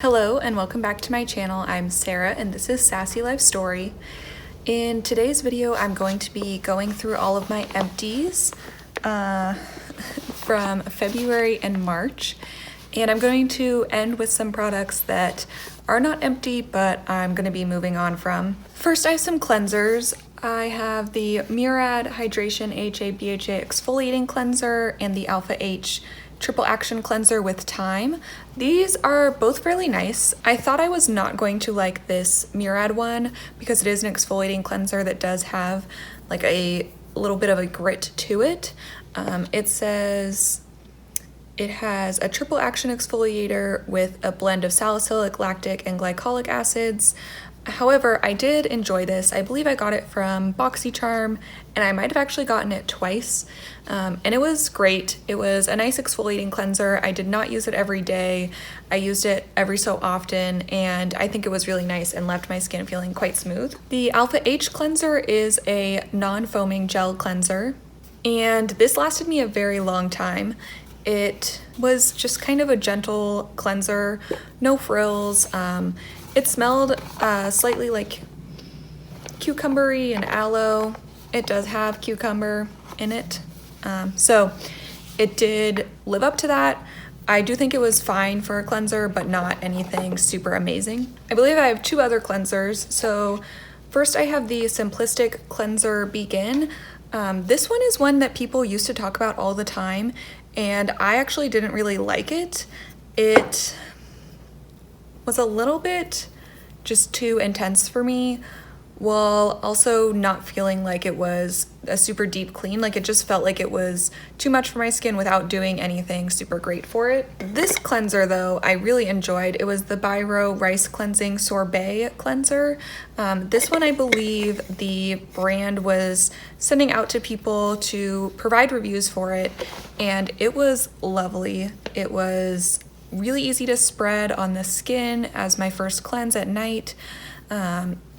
Hello and welcome back to my channel. I'm Sarah and this is Sassy Life Story. In today's video, I'm going to be going through all of my empties from February and March. And I'm going to end with some products that are not empty, but I'm going to be moving on from. First, I have some cleansers. I have the Murad Hydration AHA BHA Exfoliating Cleanser and the Alpha H Triple Action Cleanser with Thyme. These are both fairly nice. I thought I was not going to like this Murad one because it is an exfoliating cleanser that does have like a little bit of a grit to it. It says it has a triple action exfoliator with a blend of salicylic, lactic, and glycolic acids. However, I did enjoy this. I believe I got it from BoxyCharm, and I might have actually gotten it twice. And it was great. It was a nice exfoliating cleanser. I did not use it every day. I used it every so often, and I think it was really nice and left my skin feeling quite smooth. The Alpha H cleanser is a non-foaming gel cleanser, and this lasted me a very long time. It was just kind of a gentle cleanser, no frills. It smelled slightly like cucumbery and aloe. It does have cucumber in it. So it did live up to that. I do think it was fine for a cleanser, but not anything super amazing. I believe I have two other cleansers. So first I have the Simplistic Cleanser Begin. This one is one that people used to talk about all the time, and I actually didn't really like it. It was a little bit just too intense for me, while also not feeling like it was a super deep clean. Like, it just felt like it was too much for my skin without doing anything super great for it. This cleanser though, I really enjoyed. It was the Byroe Rice Cleansing Sorbet Cleanser. This one, I believe the brand was sending out to people to provide reviews for it, and it was lovely. It was really easy to spread on the skin as my first cleanse at night.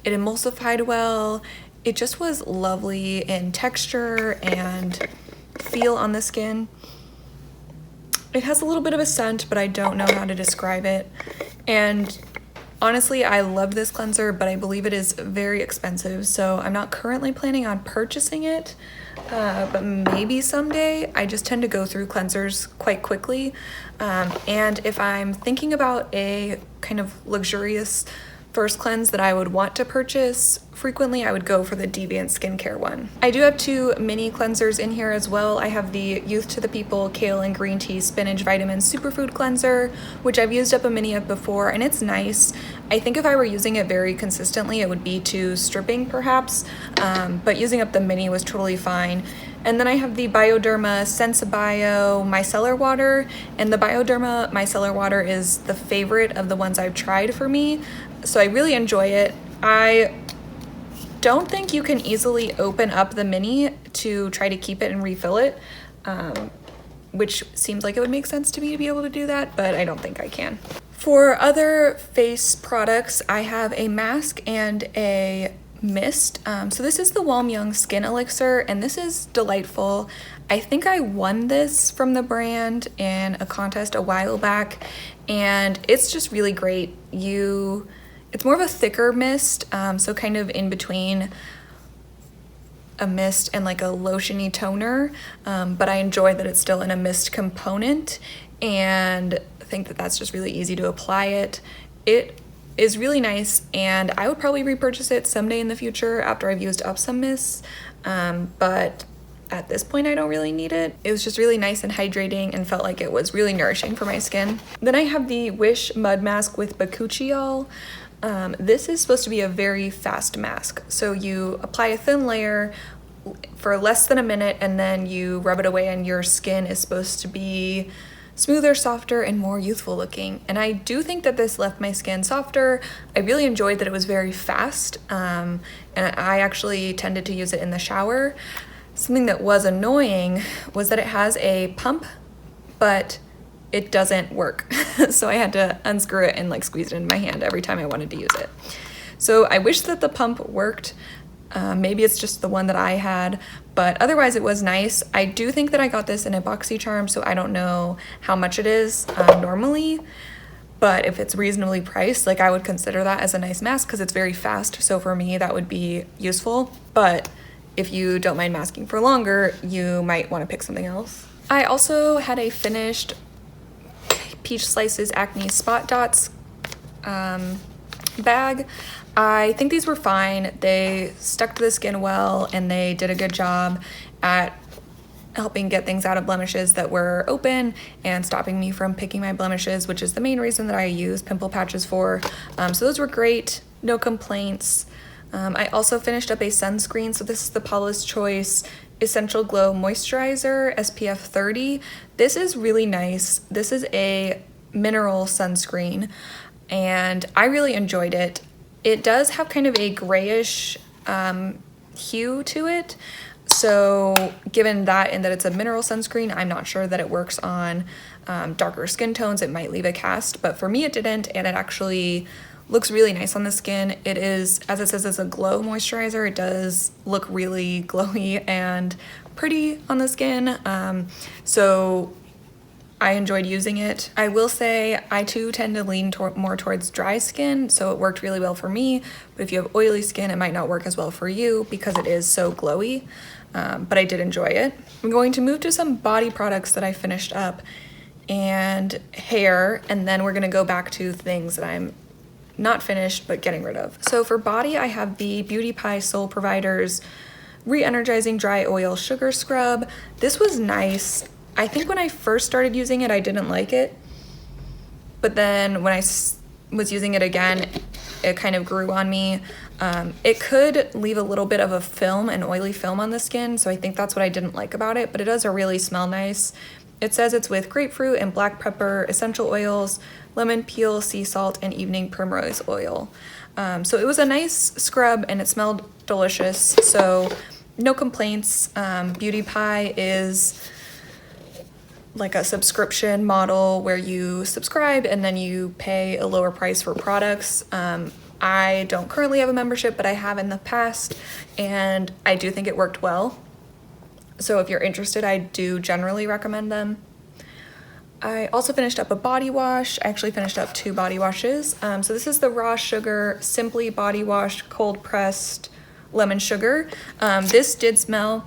It emulsified well. It just was lovely in texture and feel on the skin. It has a little bit of a scent, but I don't know how to describe it. And honestly, I love this cleanser, but I believe it is very expensive, so I'm not currently planning on purchasing it. But maybe someday. I just tend to go through cleansers quite quickly. And if I'm thinking about a kind of luxurious first cleanse that I would want to purchase frequently, I would go for the Deviant Skincare one. I do have two mini cleansers in here as well. I have the Youth to the People Kale and Green Tea Spinach Vitamin Superfood Cleanser, which I've used up a mini of before, and it's nice. I think if I were using it very consistently, it would be too stripping perhaps, but using up the mini was totally fine. And then I have the Bioderma Sensibio Micellar Water, and the Bioderma Micellar Water is the favorite of the ones I've tried for me, so I really enjoy it. I don't think you can easily open up the mini to try to keep it and refill it, which seems like it would make sense to me to be able to do that, but I don't think I can. For other face products, I have a mask and a mist. So this is the Myung Skin Elixir, and this is delightful. I think I won this from the brand in a contest a while back, and it's just really great. It's more of a thicker mist, so kind of in between a mist and like a lotiony toner, but I enjoy that it's still in a mist component, and I think that that's just really easy to apply it. It is really nice, and I would probably repurchase it someday in the future after I've used up some mists, but at this point I don't really need it. It was just really nice and hydrating and felt like it was really nourishing for my skin. Then I have the Whish Mud Mask with Bakuchiol. This is supposed to be a very fast mask. So you apply a thin layer for less than a minute, and then you rub it away, and your skin is supposed to be smoother, softer, and more youthful looking. And I do think that this left my skin softer. I really enjoyed that it was very fast, and I actually tended to use it in the shower. Something that was annoying was that it has a pump, but it doesn't work. So I had to unscrew it and like squeeze it in my hand every time I wanted to use it. So I wish that the pump worked. Maybe it's just the one that I had, but otherwise it was nice. I do think that I got this in a BoxyCharm, so I don't know how much it is normally, But if it's reasonably priced, like I would consider that as a nice mask because it's very fast. So for me, that would be useful. But if you don't mind masking for longer, you might want to pick something else. I also had a finished Peach Slices Acne Spot Dots bag. I think these were fine. They stuck to the skin well and they did a good job at helping get things out of blemishes that were open and stopping me from picking my blemishes, which is the main reason that I use pimple patches for. So those were great, no complaints. I also finished up a sunscreen. So this is the Paula's Choice Essential Glow Moisturizer SPF 30. This is really nice. This is a mineral sunscreen and I really enjoyed it. It does have kind of a grayish hue to it. So given that and that it's a mineral sunscreen, I'm not sure that it works on darker skin tones. It might leave a cast, but for me it didn't, and it actually looks really nice on the skin. It is, as it says, it's a glow moisturizer. It does look really glowy and pretty on the skin. So I enjoyed using it. I will say I too tend to lean more towards dry skin, so it worked really well for me. But if you have oily skin, it might not work as well for you because it is so glowy. But I did enjoy it. I'm going to move to some body products that I finished up and hair, and then we're gonna go back to things that I'm not finished but getting rid of. So for body, I have the Beauty Pie Soul Providers Re-Energizing Dry Oil Sugar Scrub. This was nice. I think when I first started using it, I didn't like it, but then when I was using it again, it kind of grew on me. It could leave a little bit of a film, an oily film on the skin, so I think that's what I didn't like about it, but it does really smell nice. It says it's with grapefruit and black pepper, essential oils, lemon peel, sea salt, and evening primrose oil. So it was a nice scrub and it smelled delicious, so no complaints. Beauty Pie is like a subscription model where you subscribe and then you pay a lower price for products. I don't currently have a membership, but I have in the past, and I do think it worked well. So if you're interested, I do generally recommend them. I also finished up a body wash. I actually finished up 2 body washes. So this is the Raw Sugar Simply Body Wash Cold Pressed Lemon Sugar. This did smell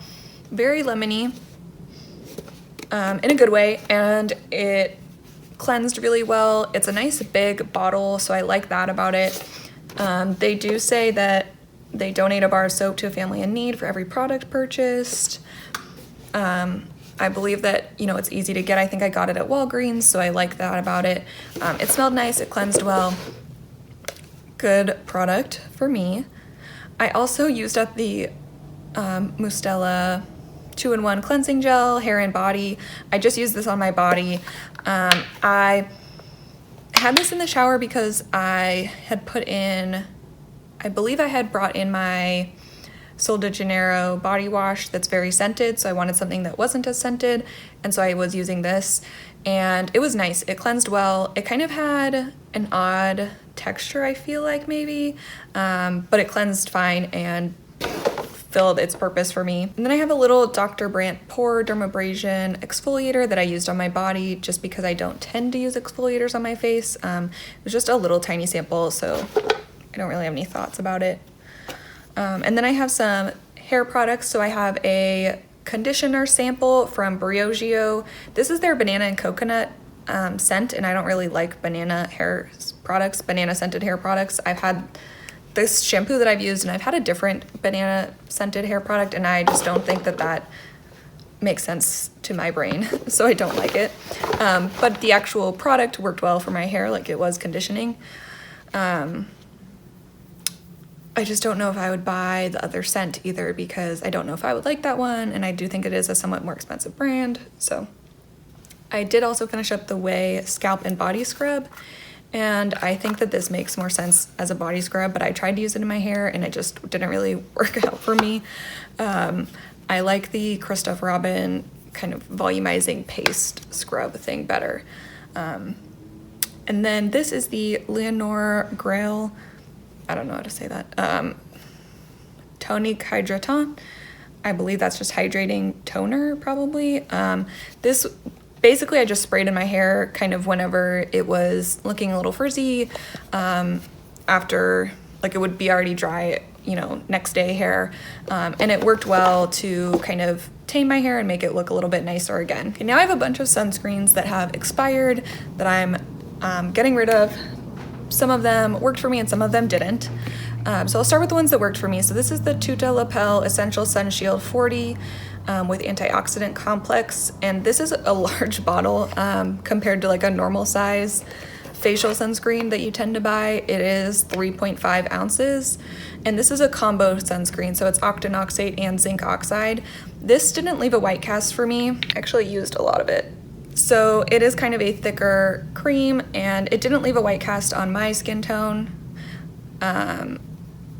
very lemony in a good way, and it cleansed really well. It's a nice big bottle, so I like that about it. They do say that they donate a bar of soap to a family in need for every product purchased. I believe that, you know, it's easy to get. I think I got it at Walgreens, so I like that about it. It smelled nice, it cleansed well. Good product for me. I also used up the Mustela 2-in-1 cleansing gel, hair and body. I just used this on my body. I had this in the shower because I had put in, I believe I had brought in my Sol de Janeiro body wash that's very scented, so I wanted something that wasn't as scented, and so I was using this, and it was nice. It cleansed well. It kind of had an odd texture, I feel like, maybe, but it cleansed fine and filled its purpose for me. And then I have a little Dr. Brandt Pore Dermabrasion exfoliator that I used on my body just because I don't tend to use exfoliators on my face. It was just a little tiny sample, so I don't really have any thoughts about it. And then I have some hair products. So I have a conditioner sample from Briogeo. This is their banana and coconut scent, and I don't really like banana hair products, banana scented hair products. I've had this shampoo that I've used, and I've had a different banana scented hair product, and I just don't think that that makes sense to my brain, so I don't like it. But the actual product worked well for my hair, like it was conditioning. I just don't know if I would buy the other scent either because I don't know if I would like that one, and I do think it is a somewhat more expensive brand. So I did also finish up the OUAI Scalp and Body Scrub, and I think that this makes more sense as a body scrub, but I tried to use it in my hair and it just didn't really work out for me. I like the Christoph Robin kind of volumizing paste scrub thing better. And then this is the Leonor Grail, I don't know how to say that, Tonic Hydratant. I believe that's just hydrating toner, probably. This basically I just sprayed in my hair kind of whenever it was looking a little frizzy, after, like, it would be already dry, you know, next day hair, and it worked well to kind of tame my hair and make it look a little bit nicer again. Okay, now I have a bunch of sunscreens that have expired that I'm getting rid of. Some of them worked for me and some of them didn't. So I'll start with the ones that worked for me. So this is the Tuta Lapel Essential Sun Shield 40 with antioxidant complex, and this is a large bottle compared to like a normal size facial sunscreen that you tend to buy. It is 3.5 ounces, and this is a combo sunscreen, so it's octinoxate and zinc oxide. This didn't leave a white cast for me. I actually used a lot of it. So it is kind of a thicker cream, and it didn't leave a white cast on my skin tone,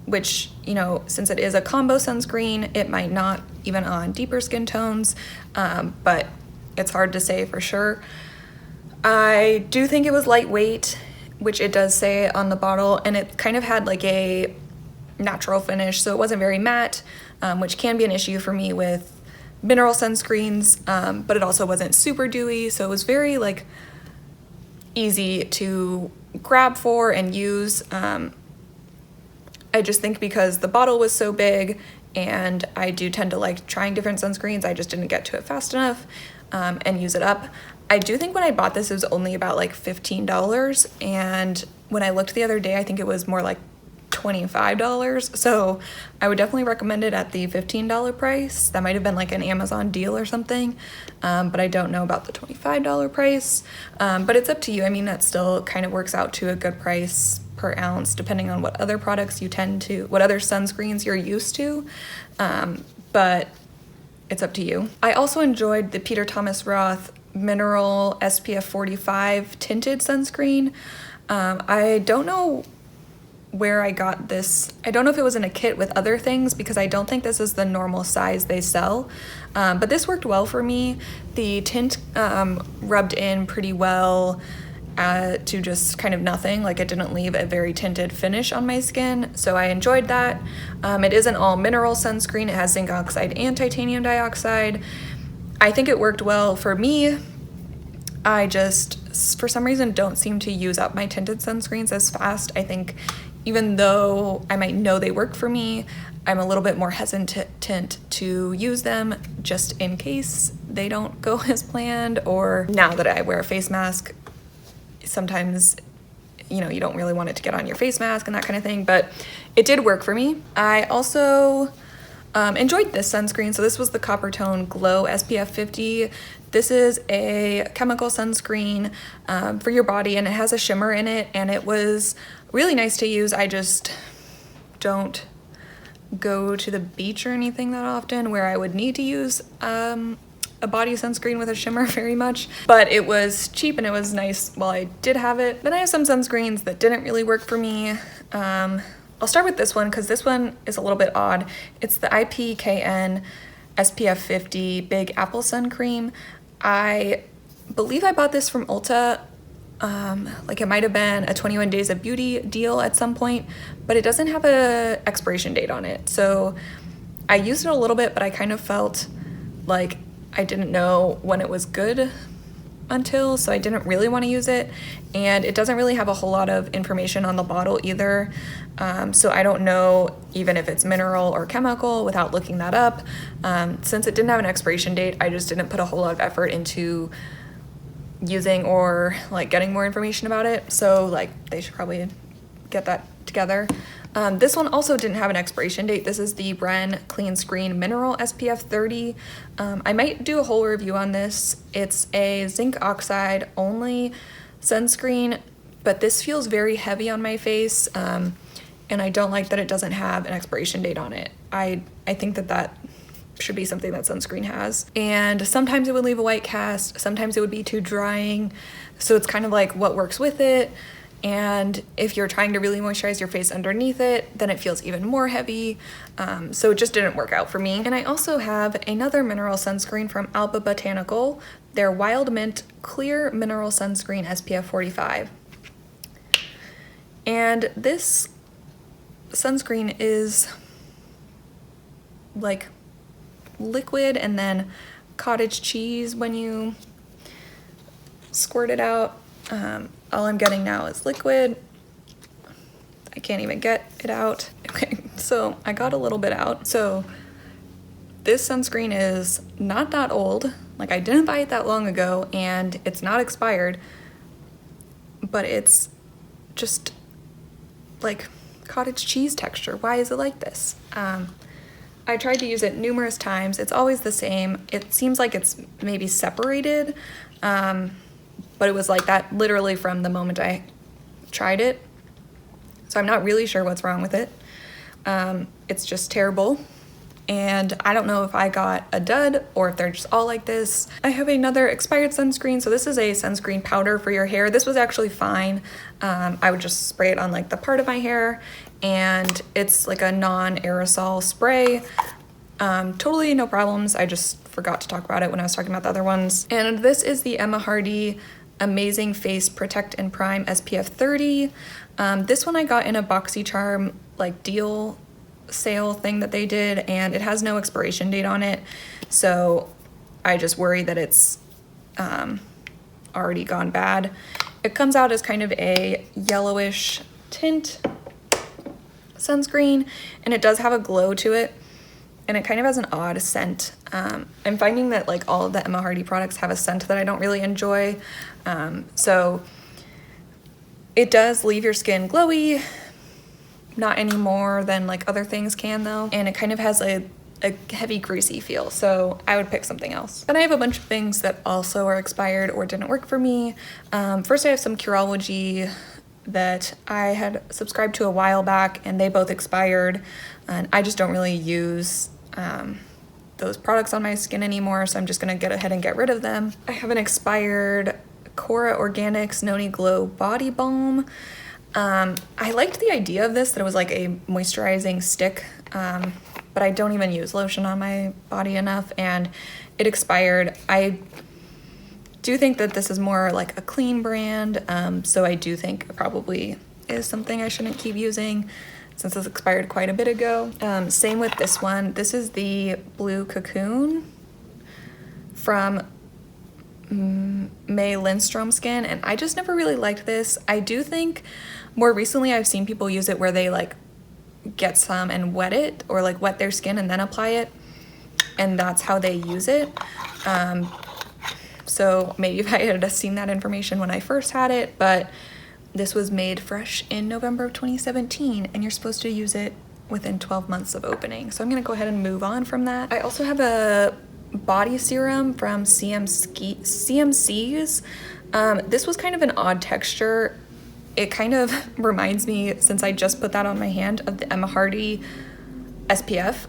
which, you know, since it is a combo sunscreen, it might not even on deeper skin tones, but it's hard to say for sure. I do think it was lightweight, which it does say on the bottle, and it kind of had like a natural finish, so it wasn't very matte, which can be an issue for me with mineral sunscreens, but it also wasn't super dewy, so it was very like easy to grab for and use. I just think because the bottle was so big, and I do tend to like trying different sunscreens, I just didn't get to it fast enough and use it up. I do think when I bought this, it was only about like $15, and when I looked the other day, I think it was more like $25. So I would definitely recommend it at the $15 price. That might have been like an Amazon deal or something, but I don't know about the $25 price. But it's up to you. I mean, that still kind of works out to a good price per ounce, depending on what other products you what other sunscreens you're used to. But it's up to you. I also enjoyed the Peter Thomas Roth Mineral SPF 45 tinted sunscreen. I don't know where I got this. I don't know if it was in a kit with other things, because I don't think this is the normal size they sell, but this worked well for me. The tint rubbed in pretty well to just kind of nothing, like it didn't leave a very tinted finish on my skin, so I enjoyed that. It is an all mineral sunscreen. It has zinc oxide and titanium dioxide. I think it worked well for me. I just, for some reason, don't seem to use up my tinted sunscreens as fast. I think even though I might know they work for me, I'm a little bit more hesitant to use them just in case they don't go as planned, or now that I wear a face mask, sometimes, you know, you don't really want it to get on your face mask and that kind of thing, but it did work for me. I also enjoyed this sunscreen. So this was the Copper Tone Glow SPF 50. This is a chemical sunscreen for your body, and it has a shimmer in it, and it was really nice to use. I just don't go to the beach or anything that often where I would need to use a body sunscreen with a shimmer very much, but it was cheap and it was nice while I did have it. Then I have some sunscreens that didn't really work for me. I'll start with this one because this one is a little bit odd. It's the IPKN SPF 50 Big Apple Sun Cream. I believe I bought this from Ulta. Like it might have been a 21 Days of Beauty deal at some point, but it doesn't have a expiration date on it. So I used it a little bit, but I kind of felt like I didn't know when it was good until, so I didn't really want to use it. And it doesn't really have a whole lot of information on the bottle either. So I don't know even if it's mineral or chemical without looking that up. Since it didn't have an expiration date, I just didn't put a whole lot of effort into using or like getting more information about it. So like they should probably get that together. This one also didn't have an expiration date. This is the Brandt Clean Screen Mineral SPF 30. I might do a whole review on this. It's a zinc oxide only sunscreen, but this feels very heavy on my face, and I don't like that it doesn't have an expiration date on it. I think that should be something that sunscreen has. And sometimes it would leave a white cast, sometimes it would be too drying, so it's kind of like what works with it. And if you're trying to really moisturize your face underneath it, then it feels even more heavy. So it just didn't work out for me. And I also have another mineral sunscreen from Alba Botanical, their Wild Mint Clear Mineral Sunscreen SPF 45. And this sunscreen is like liquid and then cottage cheese when you squirt it out. All I'm getting now is liquid. I can't even get it out. Okay, so I got a little bit out. So this sunscreen is not that old. Like, I didn't buy it that long ago, and it's not expired, but it's just like cottage cheese texture. Why is it like this? I tried to use it numerous times. It's always the same. It seems like it's maybe separated, but it was like that literally from the moment I tried it. So I'm not really sure what's wrong with it. It's just terrible. And I don't know if I got a dud or if they're just all like this. I have another expired sunscreen. So this is a sunscreen powder for your hair. This was actually fine. I would just spray it on like the part of my hair, and it's like a non-aerosol spray. Totally no problems. I just forgot to talk about it when I was talking about the other ones. And this is the Emma Hardy Amazing Face Protect and Prime SPF 30. This one I got in a BoxyCharm like deal sale thing that they did, and it has no expiration date on it, so I just worry that it's already gone bad. It comes out as kind of a yellowish tint sunscreen, and it does have a glow to it, and it kind of has an odd scent. I'm finding that like all of the Emma Hardy products have a scent that I don't really enjoy, so it does leave your skin glowy. Not any more than like other things can though. And it kind of has a heavy greasy feel, so I would pick something else. Then I have a bunch of things that also are expired or didn't work for me. First I have some Curology that I had subscribed to a while back, and they both expired. And I just don't really use those products on my skin anymore, so I'm just gonna get ahead and get rid of them. I have an expired Cora Organics Noni Glow Body Balm. I liked the idea of this, that it was like a moisturizing stick, but I don't even use lotion on my body enough, and it expired. I do think that this is more like a clean brand, so I do think it probably is something I shouldn't keep using since it's expired quite a bit ago. Same with this one. This is the Blue Cocoon from May Lindstrom Skin, and I just never really liked this. I do think more recently I've seen people use it where they like get some and wet it, or like wet their skin and then apply it, and that's how they use it. So maybe if I had seen that information when I first had it, but this was made fresh in November of 2017, and you're supposed to use it within 12 months of opening. So I'm gonna go ahead and move on from that. I also have a body serum from CMC's. This was kind of an odd texture. It kind of reminds me, since I just put that on my hand, of the Emma Hardy SPF.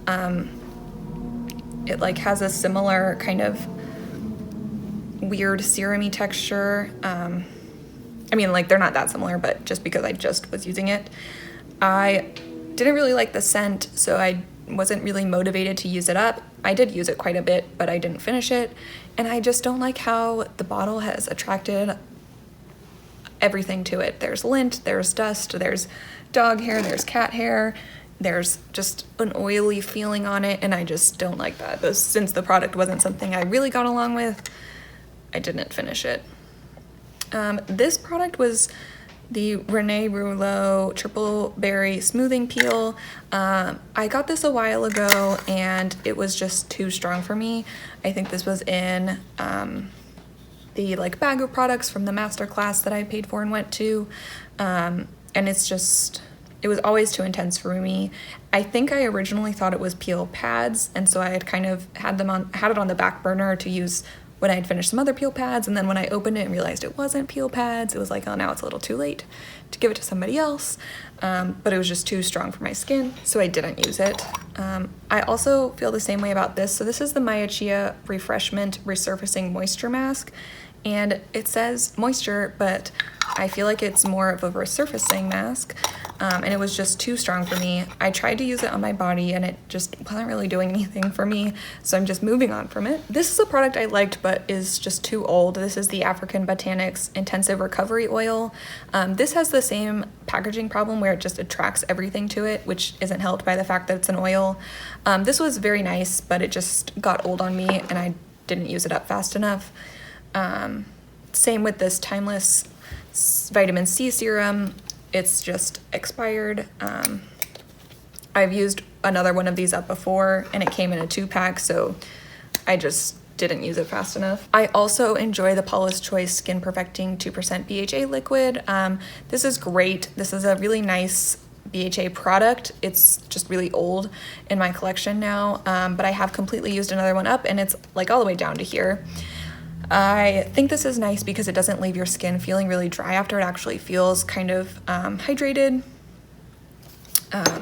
It like has a similar kind of weird serum-y texture. I mean, like, they're not that similar, but just because I just was using it. I didn't really like the scent, so I wasn't really motivated to use it up. I did use it quite a bit, but I didn't finish it, and I just don't like how the bottle has attracted everything to it. There's lint, there's dust, there's dog hair, there's cat hair, there's just an oily feeling on it, and I just don't like that. But since the product wasn't something I really got along with, I didn't finish it. This product was the Rene Rouleau Triple Berry Smoothing Peel. I got this a while ago, and it was just too strong for me. I think this was in the like bag of products from the masterclass that I paid for and went to, and it was always too intense for me. I think I originally thought it was peel pads, and so I had kind of had it on the back burner to use when I had finished some other peel pads, and then when I opened it and realized it wasn't peel pads, it was like, oh, now it's a little too late to give it to somebody else, but it was just too strong for my skin, so I didn't use it. I also feel the same way about this. So this is the Maya Chia Refreshment Resurfacing Moisture Mask, and it says moisture, but I feel like it's more of a resurfacing mask, and it was just too strong for me. I tried to use it on my body, and it just wasn't really doing anything for me, so I'm just moving on from it. This is a product I liked, but is just too old. This is the African Botanics Intensive Recovery Oil. This has the same packaging problem where it just attracts everything to it, which isn't helped by the fact that it's an oil. This was very nice, but it just got old on me, and I didn't use it up fast enough. Same with this Timeless Vitamin C Serum. It's just expired. I've used another one of these up before and it came in a 2-pack, so I just didn't use it fast enough. I also enjoy the Paula's Choice Skin Perfecting 2% BHA liquid. This is great. This is a really nice BHA product. It's just really old in my collection now, but I have completely used another one up and it's like all the way down to here. I think this is nice because it doesn't leave your skin feeling really dry after. It actually feels kind of hydrated.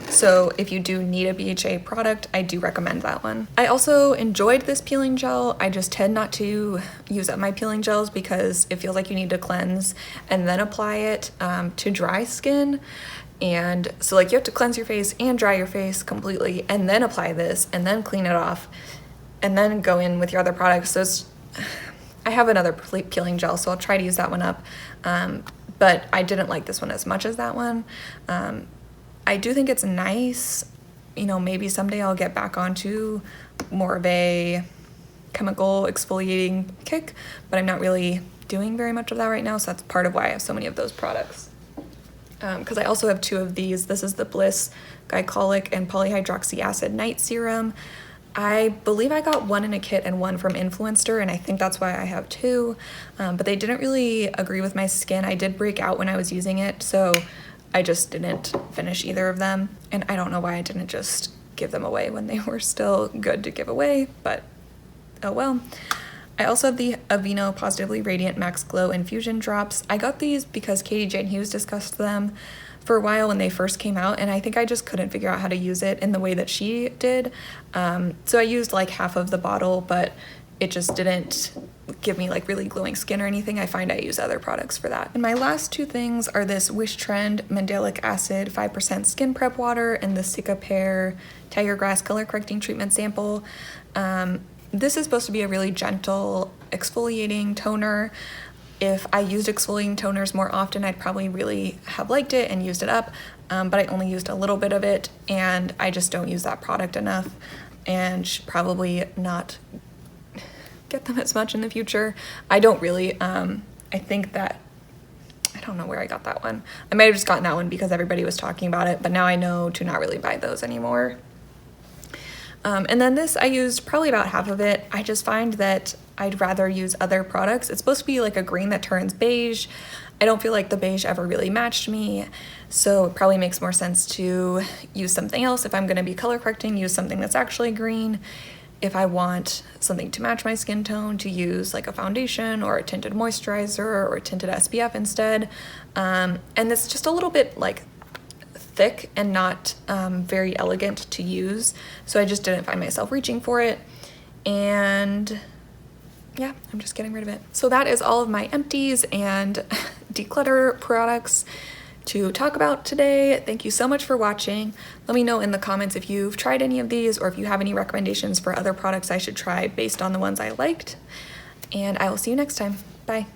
So if you do need a BHA product, I do recommend that one. I also enjoyed this peeling gel. I just tend not to use up my peeling gels because it feels like you need to cleanse and then apply it to dry skin. And so like you have to cleanse your face and dry your face completely and then apply this and then clean it off and then go in with your other products. So I have another peeling gel, so I'll try to use that one up. But I didn't like this one as much as that one. I do think it's nice. You know, maybe someday I'll get back onto more of a chemical exfoliating kick, but I'm not really doing very much of that right now, so that's part of why I have so many of those products. Because I also have 2 of these. This is the Bliss Glycolic and Polyhydroxy Acid Night Serum. I believe I got one in a kit and one from Influencer, and I think that's why I have 2, but they didn't really agree with my skin. I did break out when I was using it, so I just didn't finish either of them, and I don't know why I didn't just give them away when they were still good to give away, but oh well. I also have the Aveeno Positively Radiant Max Glow Infusion Drops. I got these because Katie Jane Hughes discussed them for a while when they first came out, and I think I just couldn't figure out how to use it in the way that she did. So I used like half of the bottle, but it just didn't give me like really glowing skin or anything. I find I use other products for that. And my last 2 things are this Whish Trend Mandelic Acid 5% Skin Prep Water and the Sika Pear Tiger Grass Color Correcting Treatment Sample. This is supposed to be a really gentle exfoliating toner. If I used exfoliating toners more often, I'd probably really have liked it and used it up, but I only used a little bit of it, and I just don't use that product enough and should probably not get them as much in the future. I don't really, I think that, I don't know where I got that one. I might have just gotten that one because everybody was talking about it, but now I know to not really buy those anymore. And then this, I used probably about half of it. I just find that I'd rather use other products. It's supposed to be like a green that turns beige. I don't feel like the beige ever really matched me, so it probably makes more sense to use something else. If I'm gonna be color correcting, use something that's actually green. If I want something to match my skin tone, to use like a foundation or a tinted moisturizer or a tinted SPF instead. And it's just a little bit like thick and not very elegant to use, so I just didn't find myself reaching for it, and yeah, I'm just getting rid of it. So that is all of my empties and declutter products to talk about today. Thank you so much for watching. Let me know in the comments if you've tried any of these or if you have any recommendations for other products I should try based on the ones I liked, and I will see you next time. Bye.